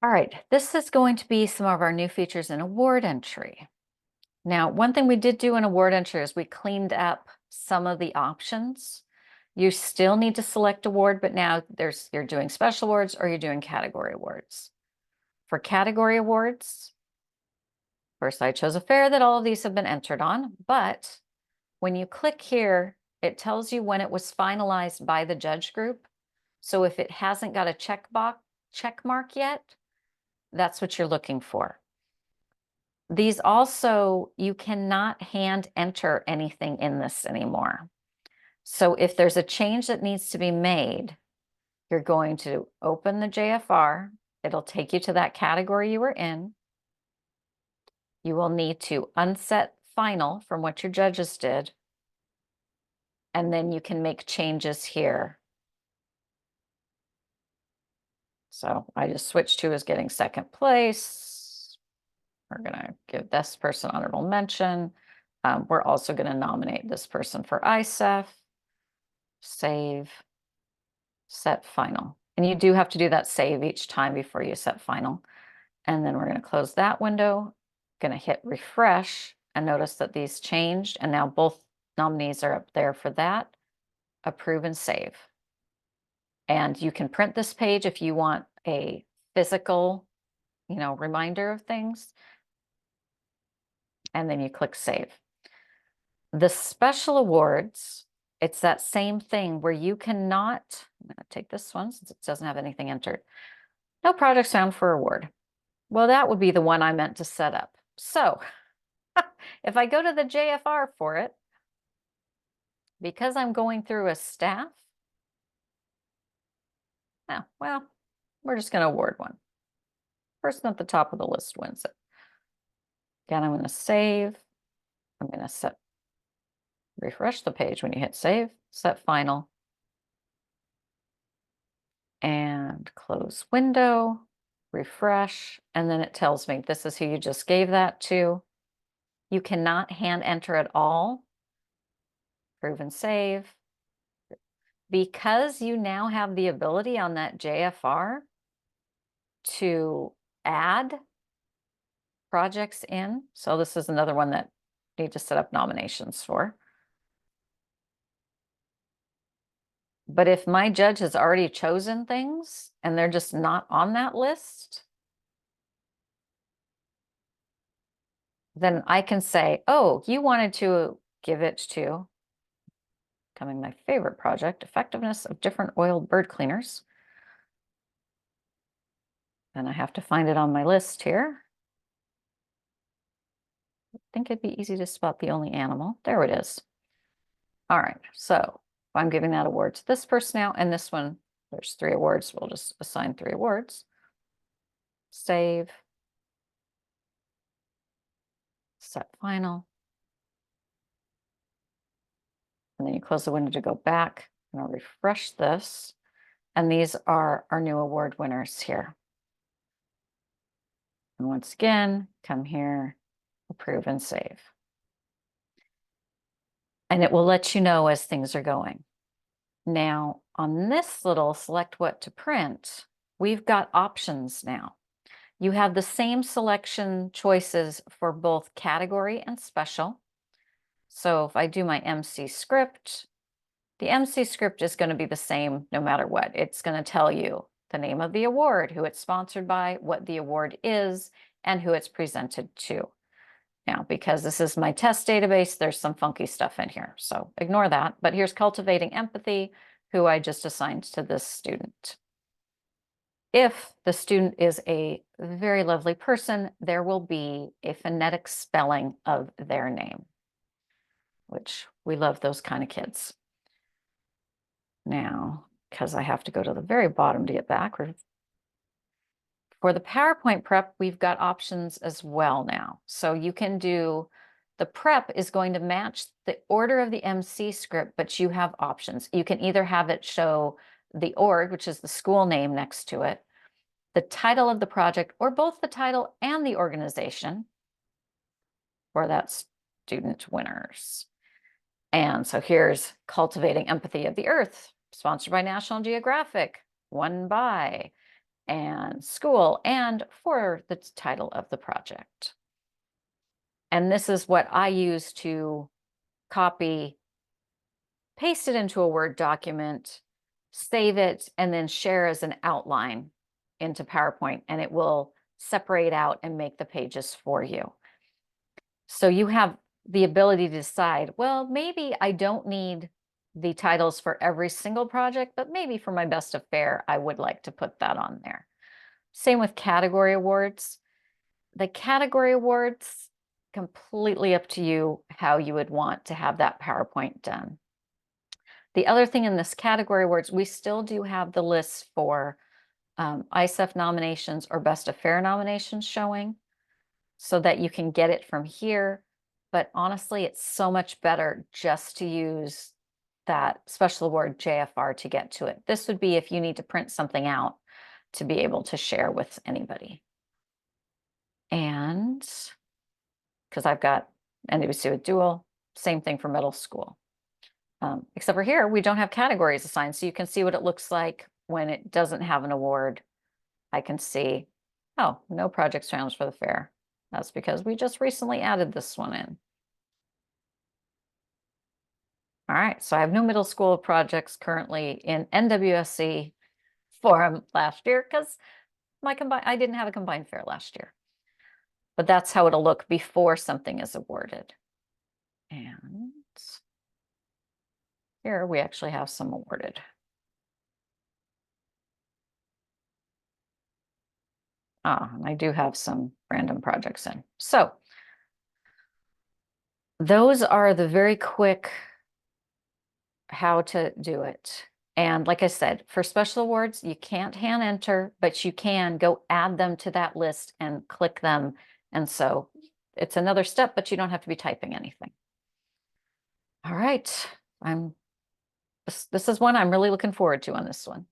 All right, this is going to be some of our new features in award entry. Now, one thing we did do in award entry is we cleaned up some of the options. You still need to select award, but now you're doing special awards or you're doing category awards. For category awards, first I chose a fair that all of these have been entered on, but when you click here, it tells you when it was finalized by the judge group. So if it hasn't got a check mark yet, that's what you're looking for. These also, you cannot hand enter anything in this anymore. So if there's a change that needs to be made, you're going to open the JFR. It'll take you to that category you were in. You will need to unset final from what your judges did. And then you can make changes here. So I just switched to as getting second place. We're going to give this person honorable mention. We're also going to nominate this person for ISEF. Save, set final. And you do have to do that save each time before you set final. And then we're going to close that window, going to hit refresh, and notice that these changed. And now both nominees are up there for that. Approve and save. And you can print this page if you want a physical, reminder of things. And then you click save. The special awards, it's that same thing where you cannot, I'm going to take this one since it doesn't have anything entered. No projects found for award. Well, that would be the one I meant to set up. So if I go to the JFR for it, because I'm going through a staff, well, we're just going to award one. Person at the top of the list wins it. Again, I'm going to save. I'm going to refresh the page when you hit save, set final, and close window, refresh, and then it tells me this is who you just gave that to. You cannot hand enter at all. Approve and save. Because you now have the ability on that JFR to add projects in. So this is another one that you need to set up nominations for. But if my judge has already chosen things and they're just not on that list, then I can say, oh, you wanted to give it to, becoming my favorite project, effectiveness of different oiled bird cleaners. And I have to find it on my list here. I think it'd be easy to spot the only animal. There it is. All right, so I'm giving that award to this person now, and this one, there's 3 awards. We'll just assign 3 awards. Save. Set final. And then you close the window to go back. And I'll refresh this. And these are our new award winners here. And once again, come here, approve and save. And it will let you know as things are going. Now, on this little select what to print, we've got options now. You have the same selection choices for both category and special. So if I do my MC script, the MC script is going to be the same no matter what. It's going to tell you the name of the award, who it's sponsored by, what the award is, and who it's presented to. Now, because this is my test database, there's some funky stuff in here, so ignore that. But here's Cultivating Empathy, who I just assigned to this student. If the student is a very lovely person, there will be a phonetic spelling of their name, which we love those kind of kids. Now, because I have to go to the very bottom to get back, for the PowerPoint prep, we've got options as well now. So you can do, the prep is going to match the order of the MC script, but you have options. You can either have it show the org, which is the school name next to it, the title of the project, or both the title and the organization for that student winners. And so here's Cultivating Empathy of the Earth, sponsored by National Geographic, won by. and school and for the title of the project. And this is what I use to copy, paste it into a Word document, save it, and then share as an outline into PowerPoint, and it will separate out and make the pages for you. So you have the ability to decide, well, maybe I don't need the titles for every single project, but maybe for my best of fair, I would like to put that on there. Same with category awards. The category awards, completely up to you how you would want to have that PowerPoint done. The other thing in this category awards, we still do have the lists for ISEF nominations or Best of Fair nominations showing so that you can get it from here. But honestly, it's so much better just to use that special award JFR to get to it. This would be if you need to print something out to be able to share with anybody. And because I've got NWC with Dual, same thing for middle school. Except for here, we don't have categories assigned, so you can see what it looks like when it doesn't have an award. I can see, oh, no projects challenge for the fair. That's because we just recently added this one in. All right, so I have no middle school projects currently in NWSC forum last year because I didn't have a combined fair last year. But that's how it'll look before something is awarded. And here we actually have some awarded. And I do have some random projects in. So those are the very quick how to do it. And like I said, for special awards, you can't hand enter, but you can go add them to that list and click them. And so it's another step, but you don't have to be typing anything. All right. This is one I'm really looking forward to on this one.